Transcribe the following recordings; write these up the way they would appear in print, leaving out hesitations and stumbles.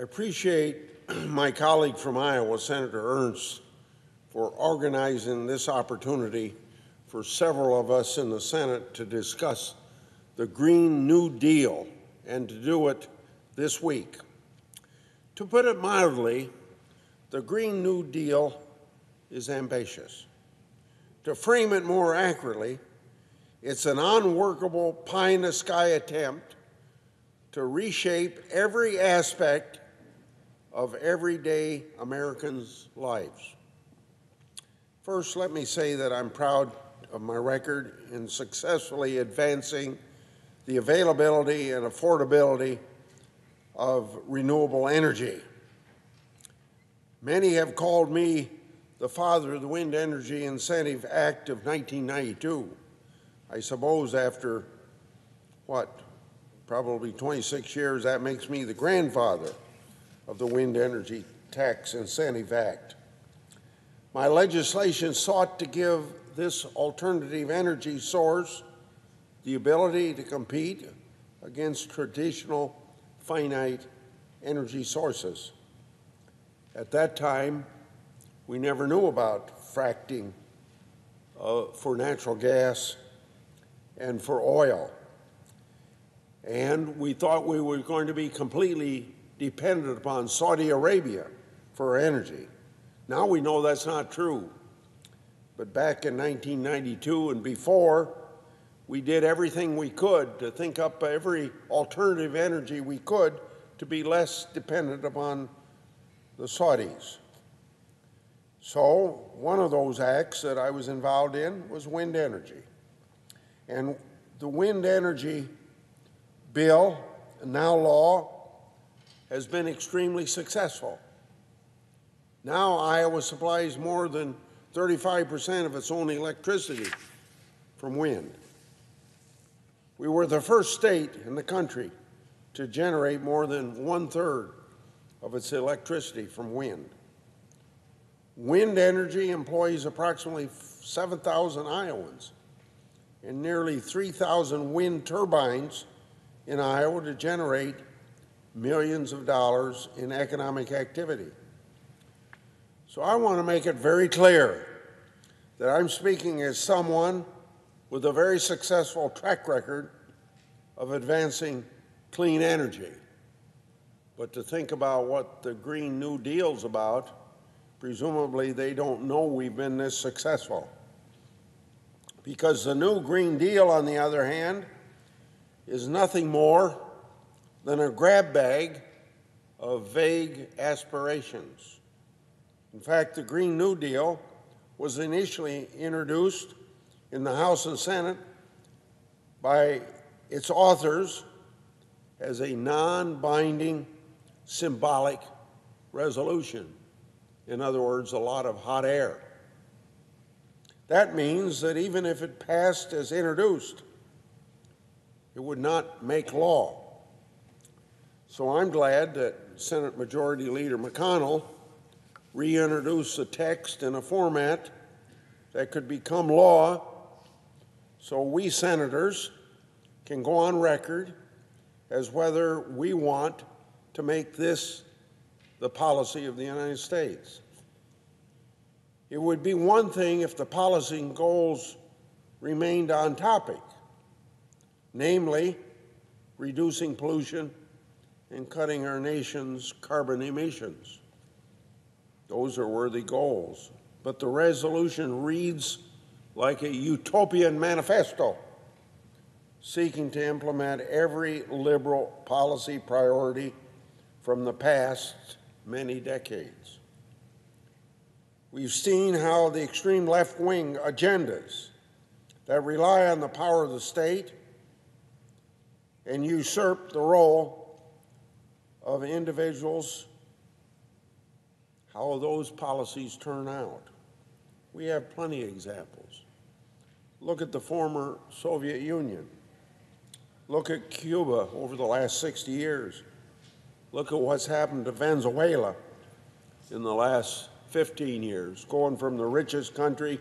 I appreciate my colleague from Iowa, Senator Ernst, for organizing this opportunity for several of us in the Senate to discuss the Green New Deal and to do it this week. To put it mildly, the Green New Deal is ambitious. To frame it more accurately, it's an unworkable pie-in-the-sky attempt to reshape every aspect of everyday Americans' lives. First, let me say that I'm proud of my record in successfully advancing the availability and affordability of renewable energy. Many have called me the father of the Wind Energy Incentive Act of 1992. I suppose after, probably 26 years, that makes me the grandfather of the Wind Energy Tax Incentive Act. My legislation sought to give this alternative energy source the ability to compete against traditional finite energy sources. At that time, we never knew about fracking for natural gas and for oil. And we thought we were going to be completely dependent upon Saudi Arabia for our energy. Now we know that's not true. But back in 1992 and before, we did everything we could to think up every alternative energy we could to be less dependent upon the Saudis. So one of those acts that I was involved in was wind energy. And the wind energy bill, now law, has been extremely successful. Now Iowa supplies more than 35% of its own electricity from wind. We were the first state in the country to generate more than 1/3 of its electricity from wind. Wind energy employs approximately 7,000 Iowans and nearly 3,000 wind turbines in Iowa to generate millions of dollars in economic activity. So I want to make it very clear that I'm speaking as someone with a very successful track record of advancing clean energy. But to think about what the Green New Deal's about, presumably they don't know we've been this successful. Because the new Green Deal, on the other hand, is nothing more than a grab bag of vague aspirations. In fact, the Green New Deal was initially introduced in the House and Senate by its authors as a non-binding, symbolic resolution. In other words, a lot of hot air. That means that even if it passed as introduced, it would not make law. So I'm glad that Senate Majority Leader McConnell reintroduced the text in a format that could become law, so we senators can go on record as whether we want to make this the policy of the United States. It would be one thing if the policy and goals remained on topic, namely reducing pollution and cutting our nation's carbon emissions. Those are worthy goals. But the resolution reads like a utopian manifesto, seeking to implement every liberal policy priority from the past many decades. We've seen how the extreme left-wing agendas that rely on the power of the state and usurp the role of individuals, how those policies turn out. We have plenty of examples. Look at the former Soviet Union. Look at Cuba over the last 60 years. Look at what's happened to Venezuela in the last 15 years, going from the richest country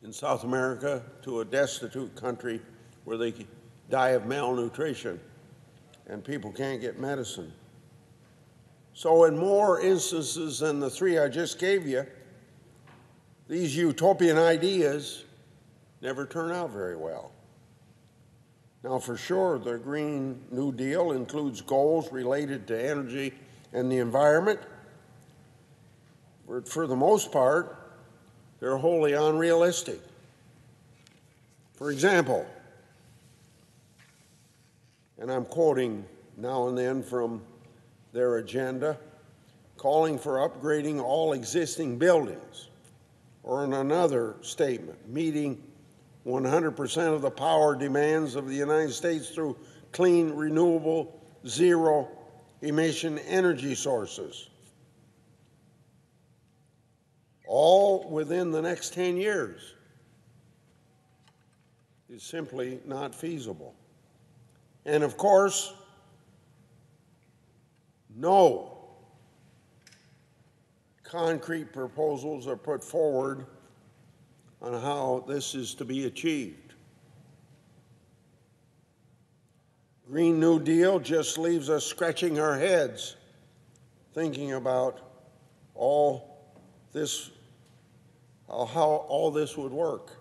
in South America to a destitute country where they die of malnutrition and people can't get medicine. So in more instances than the three I just gave you, these utopian ideas never turn out very well. Now, for sure, the Green New Deal includes goals related to energy and the environment, but for the most part, they're wholly unrealistic. For example, and I'm quoting now and then from their agenda, calling for upgrading all existing buildings, or in another statement, meeting 100% of the power demands of the United States through clean, renewable, zero-emission energy sources, all within the next 10 years, is simply not feasible. And of course, no concrete proposals are put forward on how this is to be achieved. Green New Deal just leaves us scratching our heads, thinking about all this, how all this would work.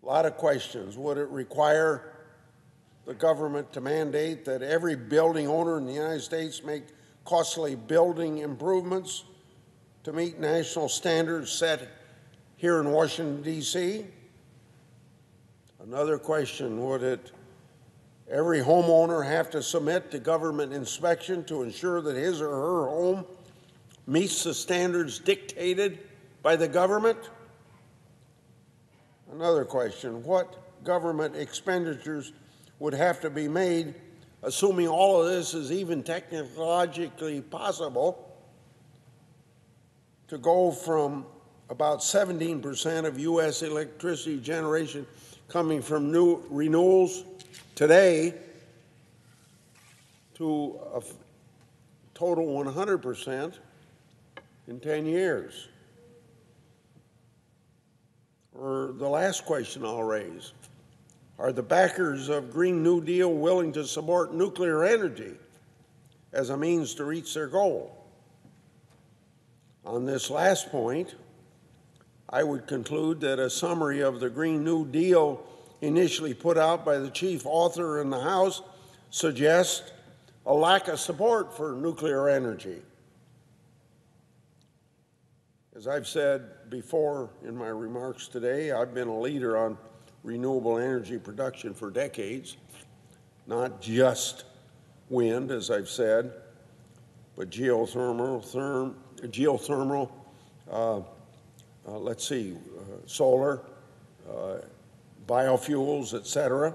A lot of questions. Would it require the government to mandate that every building owner in the United States make costly building improvements to meet national standards set here in Washington, D.C.? Another question, would every homeowner have to submit to government inspection to ensure that his or her home meets the standards dictated by the government? Another question, what government expenditures would have to be made, assuming all of this is even technologically possible, to go from about 17% of U.S. electricity generation coming from new renewals today to a total 100% in 10 years? Or the last question I'll raise, are the backers of Green New Deal willing to support nuclear energy as a means to reach their goal? On this last point, I would conclude that a summary of the Green New Deal initially put out by the chief author in the House suggests a lack of support for nuclear energy. As I've said before in my remarks today, I've been a leader on renewable energy production for decades, not just wind, as I've said, but geothermal, solar, biofuels, etc.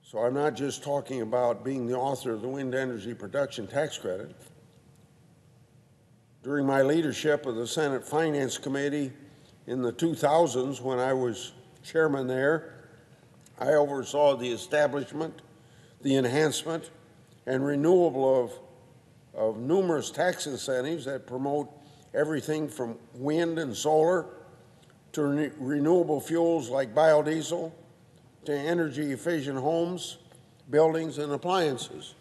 So I'm not just talking about being the author of the wind energy production tax credit. During my leadership of the Senate Finance Committee in the 2000s, when I was chairman there, I oversaw the establishment, the enhancement, and renewal of numerous tax incentives that promote everything from wind and solar to renewable fuels like biodiesel to energy-efficient homes, buildings, and appliances.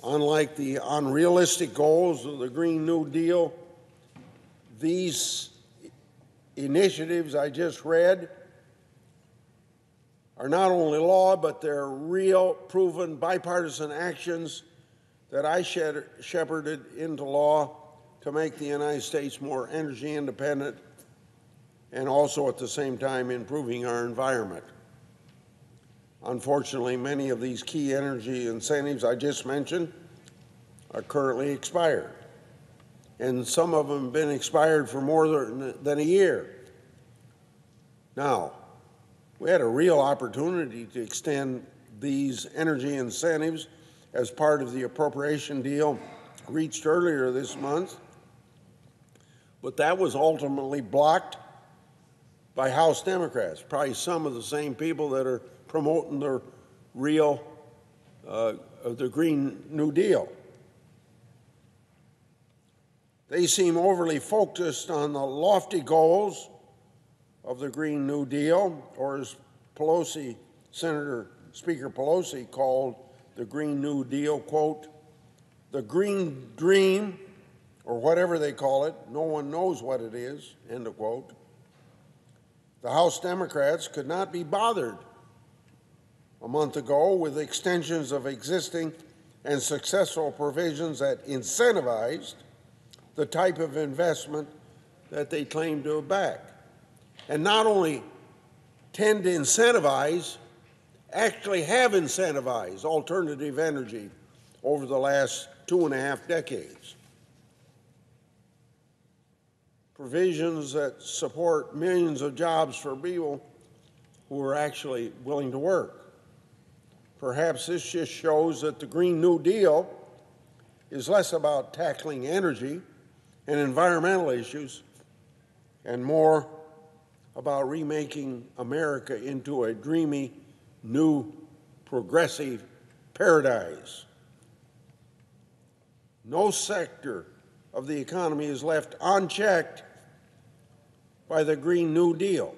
Unlike the unrealistic goals of the Green New Deal, these initiatives I just read are not only law, but they're real, proven, bipartisan actions that I shepherded into law to make the United States more energy independent and also at the same time improving our environment. Unfortunately, many of these key energy incentives I just mentioned are currently expired, and some of them have been expired for more than a year. Now, we had a real opportunity to extend these energy incentives as part of the appropriation deal reached earlier this month, but that was ultimately blocked by House Democrats, probably some of the same people that are promoting the Green New Deal. They seem overly focused on the lofty goals of the Green New Deal, or as Speaker Pelosi called the Green New Deal, quote, the green dream, or whatever they call it, no one knows what it is, end of quote. The House Democrats could not be bothered a month ago with extensions of existing and successful provisions that incentivized the type of investment that they claim to back. And not only tend to incentivize, actually have incentivized alternative energy over the last 2.5 decades. Provisions that support millions of jobs for people who are actually willing to work. Perhaps this just shows that the Green New Deal is less about tackling energy and environmental issues and more about remaking America into a dreamy, new, progressive paradise. No sector of the economy is left unchecked by the Green New Deal.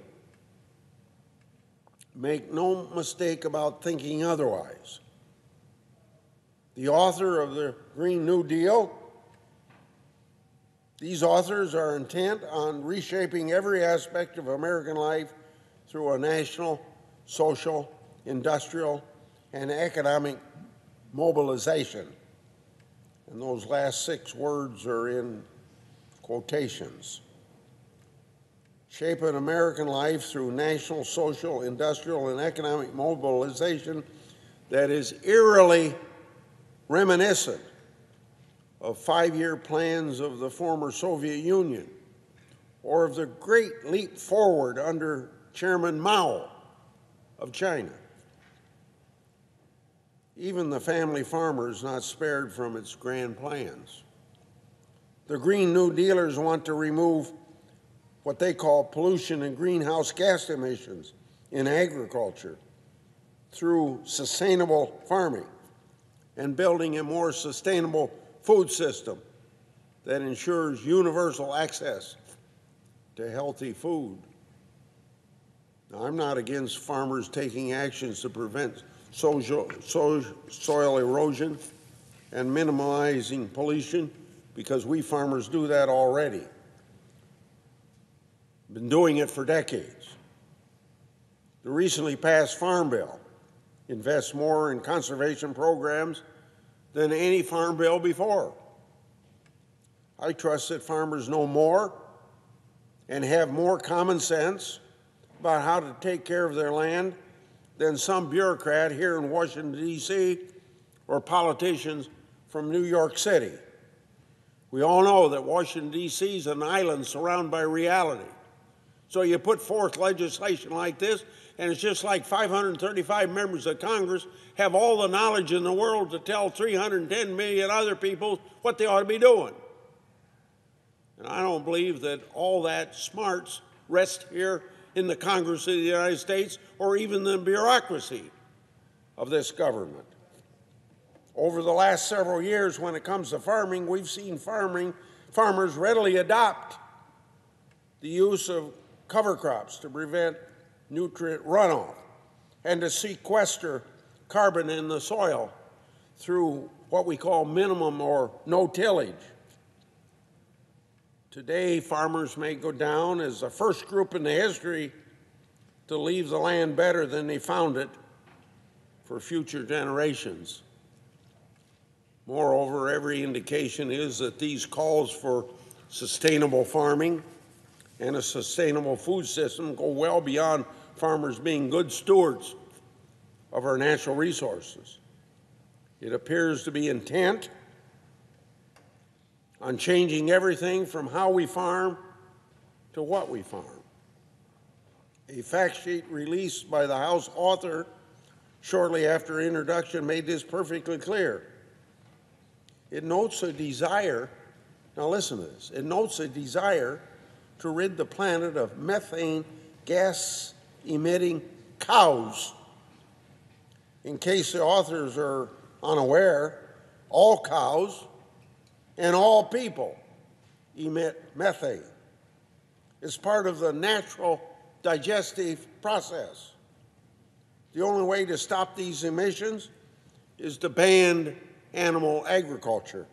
Make no mistake about thinking otherwise. The author of the Green New Deal, these authors are intent on reshaping every aspect of American life through a national, social, industrial, and economic mobilization. And those last 6 words are in quotations. Shape an American life through national, social, industrial, and economic mobilization that is eerily reminiscent of 5-year plans of the former Soviet Union or of the Great Leap Forward under Chairman Mao of China. Even the family farmer is not spared from its grand plans. The Green New Dealers want to remove what they call pollution and greenhouse gas emissions in agriculture through sustainable farming and building a more sustainable food system that ensures universal access to healthy food. Now, I'm not against farmers taking actions to prevent soil erosion and minimizing pollution, because we farmers do that already. Been doing it for decades. The recently passed Farm Bill invests more in conservation programs than any farm bill before. I trust that farmers know more and have more common sense about how to take care of their land than some bureaucrat here in Washington, D.C., or politicians from New York City. We all know that Washington, D.C. is an island surrounded by reality. So you put forth legislation like this, and it's just like 535 members of Congress have all the knowledge in the world to tell 310 million other people what they ought to be doing. And I don't believe that all that smarts rest here in the Congress of the United States or even the bureaucracy of this government. Over the last several years, when it comes to farming, we've seen farmers readily adopt the use of cover crops to prevent nutrient runoff and to sequester carbon in the soil through what we call minimum or no tillage. Today, farmers may go down as the first group in the history to leave the land better than they found it for future generations. Moreover, every indication is that these calls for sustainable farming and a sustainable food system go well beyond farmers being good stewards of our natural resources. It appears to be intent on changing everything from how we farm to what we farm. A fact sheet released by the House author shortly after introduction made this perfectly clear. It notes a desire, now listen to this, it notes a desire to rid the planet of methane gas-emitting cows. In case the authors are unaware, all cows and all people emit methane. It's part of the natural digestive process. The only way to stop these emissions is to ban animal agriculture.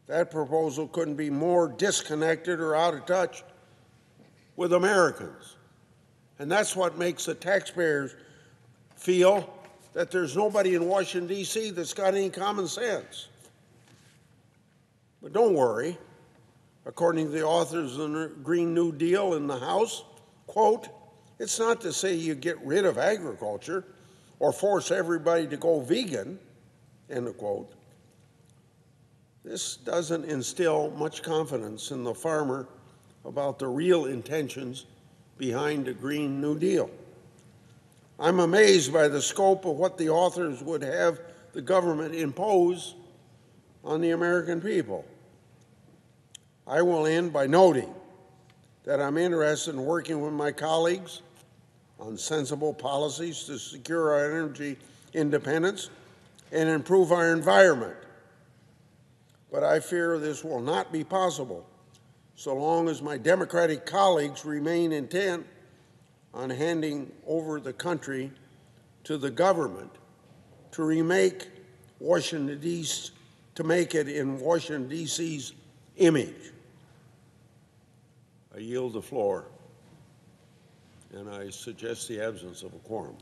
That proposal couldn't be more disconnected or out of touch with Americans. And that's what makes the taxpayers feel that there's nobody in Washington, D.C. that's got any common sense. But don't worry. According to the authors of the Green New Deal in the House, quote, it's not to say you get rid of agriculture or force everybody to go vegan, end of quote. This doesn't instill much confidence in the farmer about the real intentions behind the Green New Deal. I'm amazed by the scope of what the authors would have the government impose on the American people. I will end by noting that I'm interested in working with my colleagues on sensible policies to secure our energy independence and improve our environment. But I fear this will not be possible so long as my Democratic colleagues remain intent on handing over the country to the government to remake Washington, D.C., to make it in Washington, D.C.'s image. I yield the floor, and I suggest the absence of a quorum.